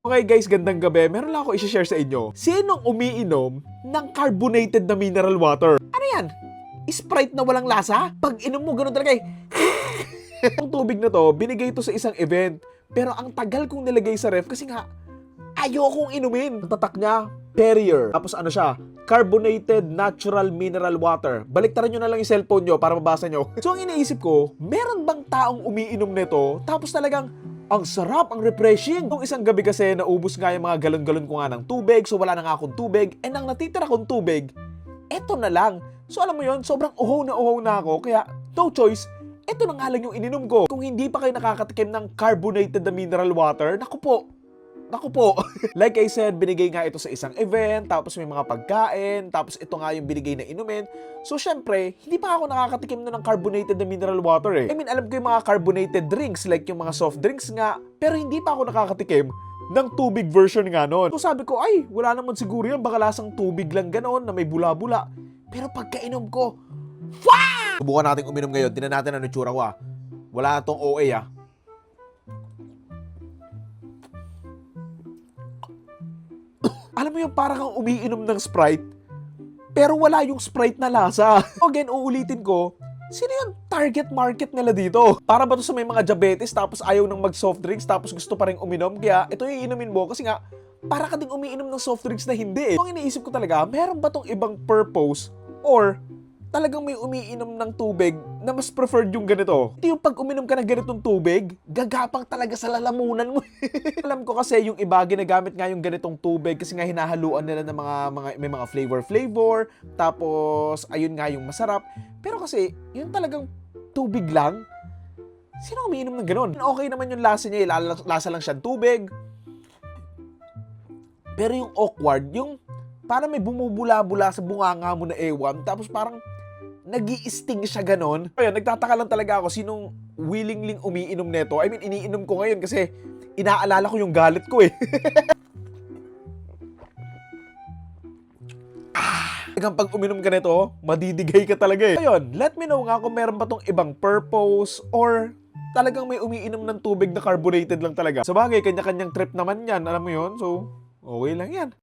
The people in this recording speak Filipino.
Okay guys, gandang gabi. Meron lang ako i-share sa inyo. Sinong umiinom ng carbonated na mineral water? Ano yan? Sprite na walang lasa? Pag inom mo, ganun talaga eh. Ang tubig na to, binigay to sa isang event. Pero ang tagal kong nilagay sa ref kasi nga, ayokong inumin. Ang tatak niya, Perrier. Tapos ano siya? Carbonated natural mineral water. Baliktaran nyo na lang yung cellphone nyo para mabasa nyo. So ang iniisip ko, meron bang taong umiinom nito tapos talagang ang sarap, ang refreshing. Nung isang gabi kasi, naubos nga yung mga galon-galon ko nga ng tubig. So wala na nga akong tubig. And ang natitira kong tubig, eto na lang. So alam mo yon, sobrang uhaw na ako. Kaya no choice, eto na nga lang yung ininom ko. Kung hindi pa kayo nakakatikim ng carbonated na mineral water, naku po. Like I said, binigay nga ito sa isang event, tapos may mga pagkain, tapos ito nga yung binigay na inumin. So syempre, hindi pa ako nakakatikim na ng carbonated na mineral water eh. I mean, alam ko yung mga carbonated drinks, like yung mga soft drinks nga, pero hindi pa ako nakakatikim ng tubig version nga nun. So sabi ko, ay, wala naman siguro yan, baka lasang tubig lang ganon na may bula-bula. Pero pagkainom ko, wow! Subukan natin uminom ngayon, tinan natin ano itsura ko ah. Wala tong OA ah. Alam mo yung parang kang umiinom ng Sprite, pero wala yung Sprite na lasa. Again, uulitin ko, sino yung target market nila dito? Para ba to sa may mga diabetes tapos ayaw nang mag-soft drinks tapos gusto pa rin uminom? Kaya ito yung iinumin mo kasi nga, para ka ding umiinom ng soft drinks na hindi eh. So, ang iniisip ko talaga, meron ba tong ibang purpose or talagang may umiinom ng tubig na mas preferred yung ganito? Ito yung pag uminom ka ng ganitong tubig, gagapang talaga sa lalamunan mo. Alam ko kasi yung iba ginagamit nga yung ganitong tubig kasi nga hinahaluan nila ng may mga flavor, tapos ayun nga yung masarap. Pero kasi, yung talagang tubig lang, sino umiinom ng ganon? Okay naman yung lasa niya, lasa lang siyang tubig. Pero yung awkward, yung parang may bumubula-bula sa bunganga mo na ewan, tapos parang nag-i-sting siya ganon. Ayun, nagtataka lang talaga ako sinong willingly umiinom nito. I mean, iniinom ko ngayon kasi inaalala ko yung galit ko eh. Hanggang pag uminom ka nito, madidigay ka talaga eh. Ayun, let me know nga kung meron ba tong ibang purpose or talagang may umiinom ng tubig na carbonated lang talaga. Sabagay, kanya-kanyang trip naman yan, alam mo yun? So, okay lang yan.